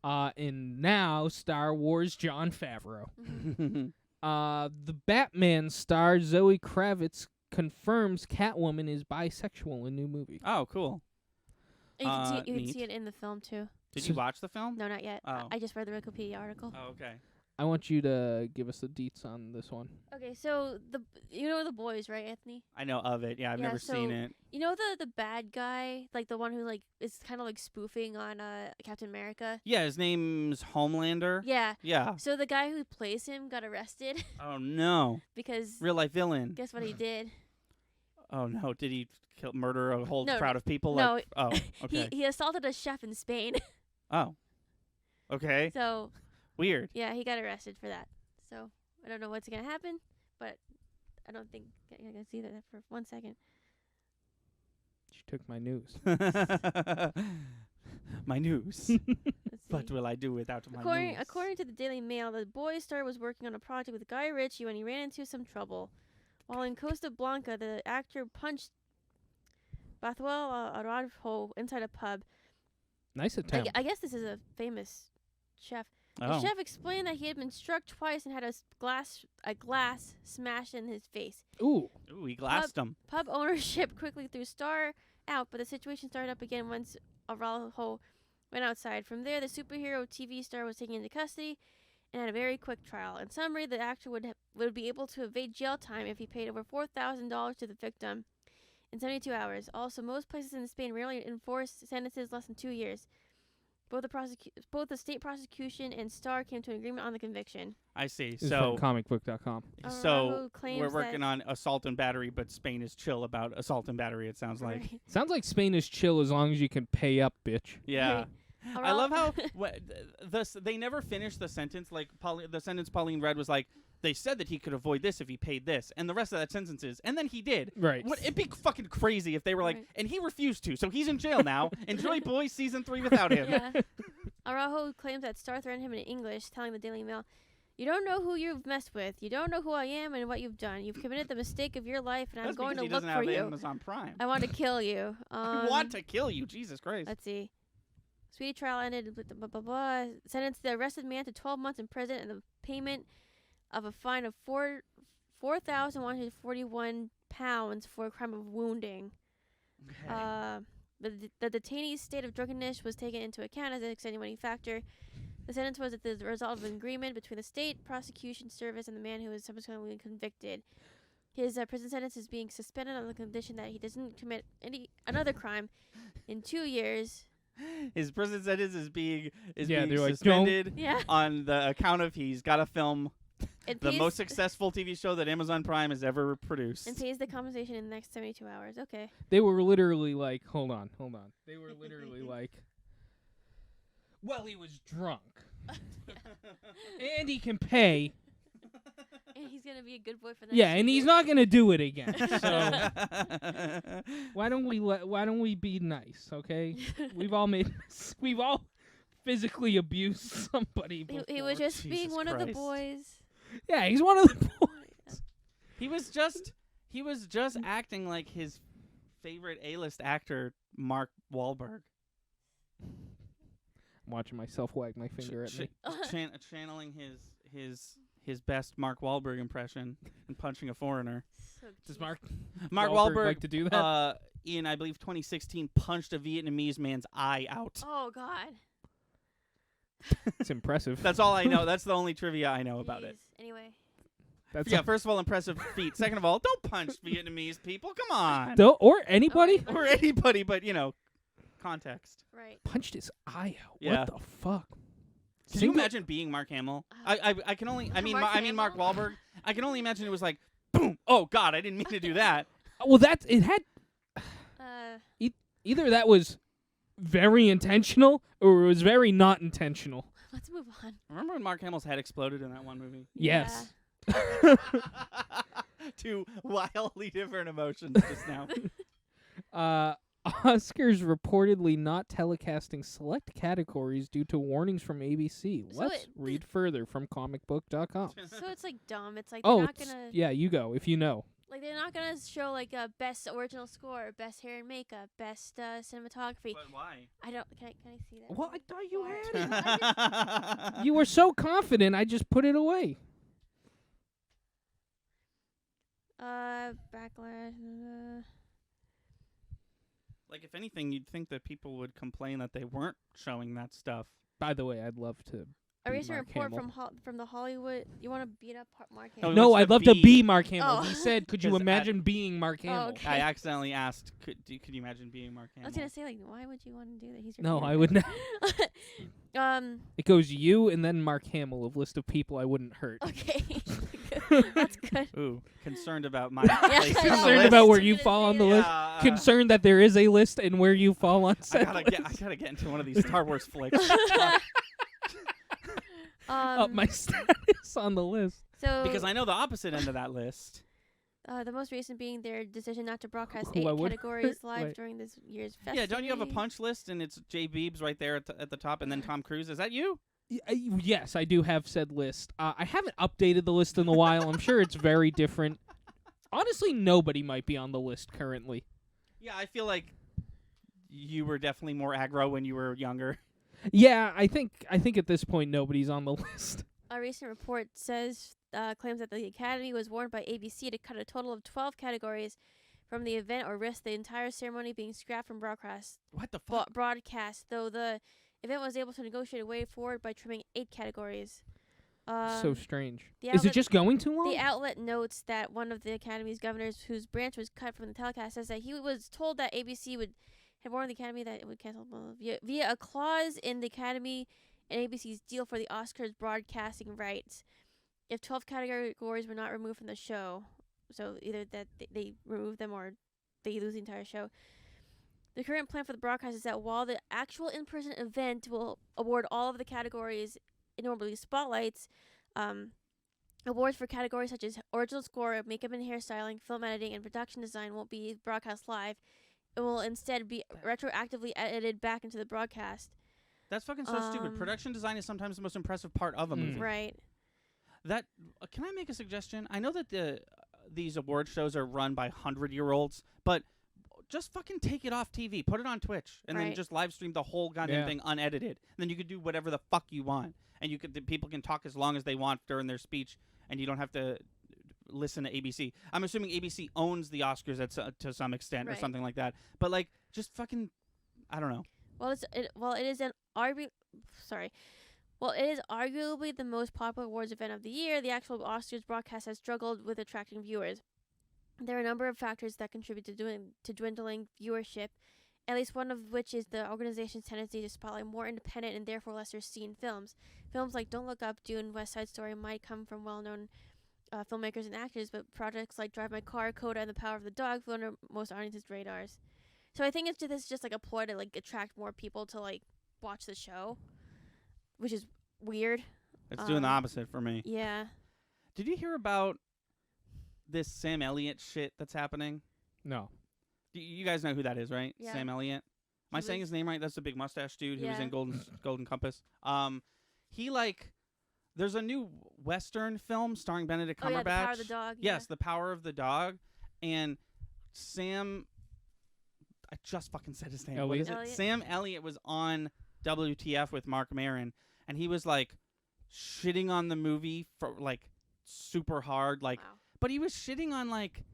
And now Star Wars Jon Favreau. Mhm. The Batman star Zoe Kravitz confirms Catwoman is bisexual in new movie. Oh, cool. You can see Neat. it in the film too. Did So- you watch the film? No, not yet. Oh. I just read the Wikipedia article. Oh, okay. I want you to give us the deets on this one. Okay, so you know the boys, right, Anthony? I know of it. Yeah, I've Yeah, never seen so- it. You know the bad guy, like the one who like is kind of like spoofing on Captain America. Yeah, his name's Homelander. Yeah. Yeah. So the guy who plays him got arrested Oh no. because Real life villain. guess what he did? Oh no. Did he murder a whole No, crowd of people? no, Like, oh. Okay. He assaulted a chef in Spain. Oh. Okay. So Weird. yeah, he got arrested for that. So I don't know what's gonna happen, but I don't think I can see that for 1 second. She took my news. My news. Let's What see. will I do without my news? According to the Daily Mail, the boy star was working on a project with Guy Ritchie when he ran into some trouble. While in Costa Blanca, the actor punched Bathwell Araujo inside a pub. Nice attempt. I guess this is a famous chef. The Oh. chef explained that he had been struck twice and had a glass smashed in his face. Ooh. Ooh, he glassed him. Pub ownership quickly threw Star out, but the situation started up again once Araujo went outside. From there, the superhero TV star was taken into custody and had a very quick trial. In summary, the actor would be able to evade jail time if he paid over $4,000 to the victim in 72 hours. Also, most places in Spain rarely enforce sentences less than 2 years. Both the state prosecution and Star came to an agreement on the conviction. I see. This is So, from comicbook.com. so Araujo claims we're working on assault and battery, but Spain is chill about assault and battery. It sounds like. Right. Sounds like Spain is chill as long as you can pay up, bitch. Yeah. Right. I love how they never finished the sentence. Like the sentence Pauline read was like, they said that he could avoid this if he paid this, and the rest of that sentence is, and then he did. Right. It'd be fucking crazy if they were like, Right. and he refused to, so he's in jail now. Enjoy Boys season 3 without him. Yeah. Araujo claims that Star threatened him in English, telling the Daily Mail, "You don't know who you've messed with. You don't know who I am and what you've done. You've committed the mistake of your life, and I'm That's going because to he look doesn't for have you. Amazon Prime. I want to kill you." I want to kill you, Jesus Christ. Let's see. Speedy trial ended with the blah blah blah. Sentenced the arrested man to 12 months in prison and the payment of a fine of £4,141 for a crime of wounding. Okay. The detainee's state of drunkenness was taken into account as an extenuating factor. The sentence was the result of an agreement between the state prosecution service and the man who was subsequently convicted. His prison sentence is being suspended on the condition that he doesn't commit another crime in 2 years. His prison sentence is being they're like, suspended Yeah. on the account of he's got to film And the pays, most successful TV show that Amazon Prime has ever produced. and pays the compensation in the next 72 hours. Okay. They were literally like, hold on. They were literally like, well, he was drunk. And he can pay. And he's gonna be a good boy for the Yeah, next and few he's years. not gonna do it again. So why don't we be nice, okay? We've all physically abused somebody before. He was just being Jesus one of the Christ. boys. Yeah, he's one of the boys. He was just acting like his favorite A-list actor, Mark Wahlberg. I'm watching myself wag my finger at me. Channeling his best Mark Wahlberg impression and punching a foreigner. So Does cute. Mark Wahlberg like to do that? In I believe 2016 punched a Vietnamese man's eye out. Oh God. It's impressive. That's all I know. That's the only trivia I know about it. Jeez. Anyway. That's Yeah, first of all, impressive feat. Second of all, don't punch Vietnamese people. Come on. or anybody Oh, Or anybody, but context. right. punched his eye out. Yeah. What the fuck? Can you imagine being Mark Hamill? I can only. I mean, Mark I mean Mark Hamill? Wahlberg. I can only imagine it was like, boom. Oh God, I didn't mean to do that. Well, it had either that was very intentional or it was very not intentional. Let's move on. Remember when Mark Hamill's head exploded in that one movie? Yes. Two wildly different emotions just now. Oscars reportedly not telecasting select categories due to warnings from ABC. So Let's read further from comicbook.com. So it's like dumb. It's like they're Oh, not gonna yeah, you go if you know. like they're not gonna show like best original score, best hair and makeup, best cinematography. But why? I don't. Can I see that? Well, I thought you Why? had it. You were so confident, I just put it away. Backlash. Like, if anything, you'd think that people would complain that they weren't showing that stuff. By the way, I'd love to. A be recent Mark report Hamill. from the Hollywood. You want to beat up Mark No, Hamill? he No, wants I'd to love to be- be Mark Hamill. Oh. He said, "Could you 'Cause imagine being Mark Hamill?" okay. I accidentally asked, could you imagine being Mark I Hamill? was gonna say like, why would you want to do that? He's your No, favorite. I would not. It goes you and then Mark Hamill, a list of people I wouldn't hurt. Okay. That's good. Ooh, concerned about my Yeah, place I on know. the Concerned list. about where I was you gonna fall say on the that. list. Yeah, Concerned that there is a list and where you fall on I said gotta list. get into one of these Star Wars flicks. Up my status on the list. So Because I know the opposite end of that list. The most recent being their decision not to broadcast Who 8 I would- categories live Wait. during this year's festival. Yeah, don't you have a punch list and it's Jay Beebs right there at the top and then Tom Cruise? Is that you? Yes, I do have said list. I haven't updated the list in a while. I'm sure it's very different. Honestly, nobody might be on the list currently. Yeah, I feel like you were definitely more aggro when you were younger. Yeah, I think at this point nobody's on the list. A recent report claims that the Academy was warned by ABC to cut a total of 12 categories from the event or risk the entire ceremony being scrapped from broadcast. What the fuck? Though the event was able to negotiate a way forward by trimming 8 categories. So strange. the Is it outlet- just going too long? The outlet notes that one of the Academy's governors, whose branch was cut from the telecast, says that he was told that ABC had warned the Academy that it would cancel via a clause in the Academy and ABC's deal for the Oscars broadcasting rights. If 12 categories were not removed from the show, so either that they remove them or they lose the entire show. The current plan for the broadcast is that while the actual in-person event will award all of the categories it normally spotlights, awards for categories such as original score, makeup and hairstyling, film editing, and production design won't be broadcast live. It will instead be retroactively edited back into the broadcast. That's fucking so stupid. Production design is sometimes the most impressive part of a movie. Right. That can I make a suggestion? I know that these award shows are run by 100-year-olds, but just fucking take it off TV, put it on Twitch, and then Right. just live stream the whole goddamn thing unedited. And then you could do whatever the fuck you want, and the people can talk as long as they want during their speech, and you don't have to listen to ABC. I'm assuming ABC owns the Oscars to some extent or Right. something like that. But like, just fucking, I don't know. Well, it is arguably the most popular awards event of the year. The actual Oscars broadcast has struggled with attracting viewers. There are a number of factors that contribute to dwindling viewership, at least one of which is the organization's tendency to spotlight more independent and therefore lesser seen films. Films like Don't Look Up, Dune, West Side Story might come from well-known filmmakers and actors, but projects like Drive My Car, Coda, and The Power of the Dog flew under most audiences' radars. So I think this is just like a ploy to like attract more people to like watch the show, which is weird. It's doing the opposite for me. Yeah. Did you hear about this Sam Elliott shit that's happening? No. You guys know who that is, right? Yeah. Sam Elliott. Am I saying his name right? That's the big mustache dude who was Yeah. in Golden Compass. He there's a new Western film starring Benedict Cumberbatch. Oh yeah, The Power of the Dog. Yes, The Power of the Dog. And Sam, I just fucking said his name. What is it? Elliott. Sam Elliott was on WTF with Mark Maron, and he was like shitting on the movie for like super hard, like. Wow. But he was shitting on like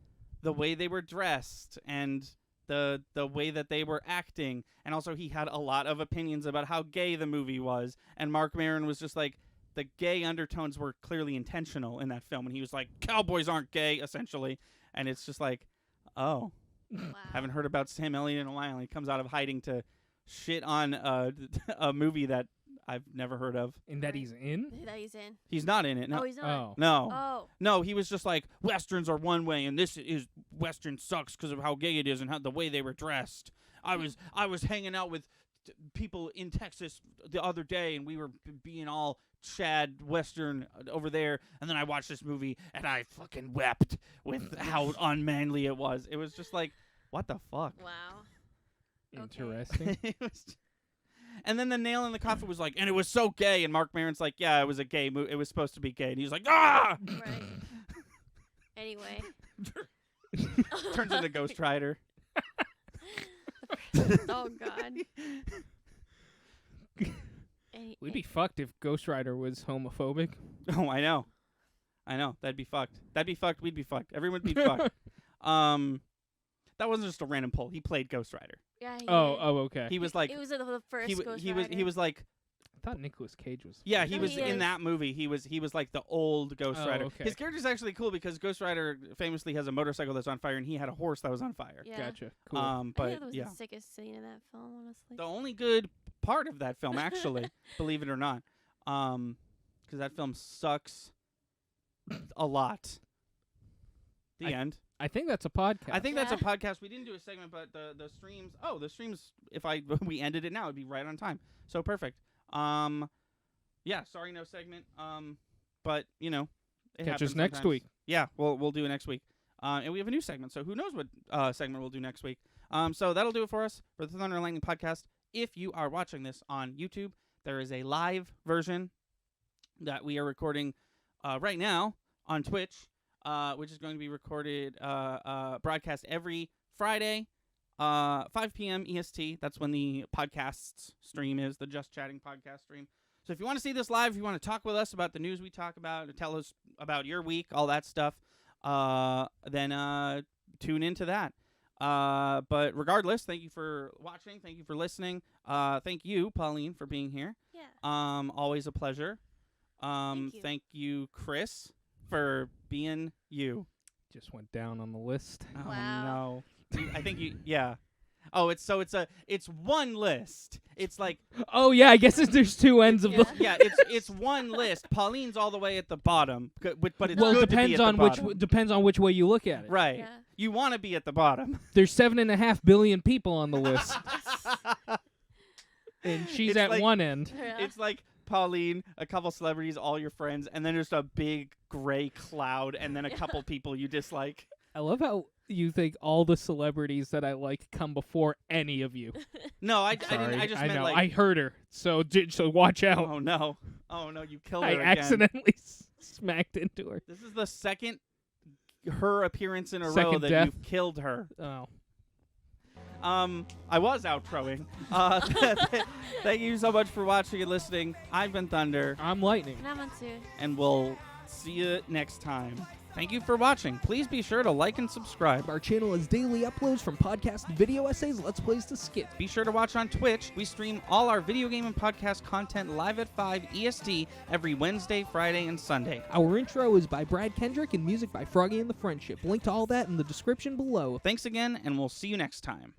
the way they were dressed and the way that they were acting, and also he had a lot of opinions about how gay the movie was. And Mark Maron was just like, the gay undertones were clearly intentional in that film, and he was like, cowboys aren't gay, essentially. And it's just like, oh, Wow. haven't heard about Sam Elliott in a while. He comes out of hiding to shit on a movie that I've never heard of. And that he's in? That he's in. He's not in it. No. Oh, he's not. Oh. No. Oh. No, he was just like, Westerns are one way, and this is Western sucks because of how gay it is and how the way they were dressed. I was hanging out with people in Texas the other day, and we were being all Chad Western over there, and then I watched this movie, and I fucking wept with how unmanly it was. It was just like, what the fuck? Wow. Interesting. It was and then the nail in the coffin was like, and it was so gay, and Mark Maron's like, yeah, it was a gay movie. It was supposed to be gay, and he was like, ah! Right. Anyway. Turns into Ghost Rider. Oh God. We'd be fucked if Ghost Rider was homophobic. Oh, I know. That'd be fucked. We'd be fucked. Everyone would be fucked. That wasn't just a random pull. He played Ghost Rider. Yeah. He Oh, did. okay. He was like, It was the first he Ghost was Rider. like, I thought Nicolas Cage was. yeah, he No, was he in is. that movie. He was like the old Ghost Oh, Rider. okay. His character's actually cool because Ghost Rider famously has a motorcycle that's on fire, and he had a horse that was on fire. Yeah. Gotcha. Cool. I think But that was yeah, the sickest scene in that film, honestly. the only good part of that film, actually, believe it or not, because that film sucks a lot. The end. I think that's a podcast. I think that's a Yeah. podcast. We didn't do a segment, but the streams. Oh, the streams. If we ended it now, it'd be right on time. So perfect. Yeah. Sorry, no segment. But you know, it Catch us happens next sometimes. week. Yeah, we'll do it next week. And we have a new segment, so who knows what segment we'll do next week. So that'll do it for us for the Thunder and Lightning podcast. If you are watching this on YouTube, there is a live version that we are recording right now on Twitch, which is going to be recorded, broadcast every Friday, 5 p.m. EST. That's when the podcast stream is, the Just Chatting podcast stream. So if you want to see this live, if you want to talk with us about the news we talk about, or tell us about your week, all that stuff, then tune into that. But regardless, thank you for watching. Thank you for listening. Thank you, Pauline, for being here. Yeah. Always a pleasure. Thank you, Chris, for being you. Just went down on the list. Oh Wow. no. I think yeah. Oh, it's one list. It's like Oh yeah, I guess there's two ends of the. yeah, it's one list. Pauline's all the way at the bottom, but it's Well, good to be at the bottom. depends on which way you look at it. Right. Yeah. You want to be at the bottom. There's 7.5 billion people on the list, and she's It's at like- one end. Yeah. It's like Pauline, a couple celebrities, all your friends, and then just a big gray cloud, and then a couple people you dislike. I love how you think all the celebrities that I like come before any of you. No, I Sorry, didn't. I just meant know. like. I heard her, so watch out. Oh no! Oh no! You killed her I again. accidentally smacked into her. This is the second her appearance in a row Second that death. you've killed her. Oh. I was outroing. Thank you so much for watching and listening. I've been Thunder, I'm lightning. And I'm on too. and we'll see you next time. Thank you for watching. Please be sure to like and subscribe. Our channel has daily uploads from podcast video essays, let's plays to skits. Be sure to watch on Twitch. We stream all our video game and podcast content live at 5 EST every Wednesday, Friday, and Sunday. Our intro is by Brad Kendrick and music by Froggy and the Friendship. Link to all that in the description below. Thanks again, and we'll see you next time.